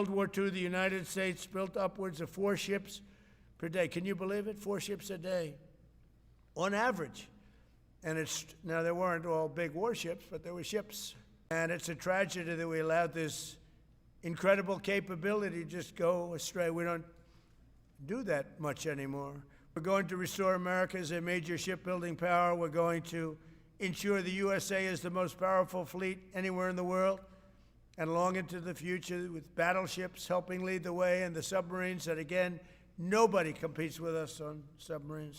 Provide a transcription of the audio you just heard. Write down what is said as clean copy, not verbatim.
World War II, the United States built upwards of 4 ships per day. Can you believe it? 4 ships a day, on average. And now there weren't all big warships, but there were ships. And it's a tragedy that we allowed this incredible capability to just go astray. We don't do that much anymore. We're going to restore America as a major shipbuilding power. We're going to ensure the USA is the most powerful fleet anywhere in the world, and long into the future, with battleships helping lead the way and the submarines that, again, nobody competes with us on submarines.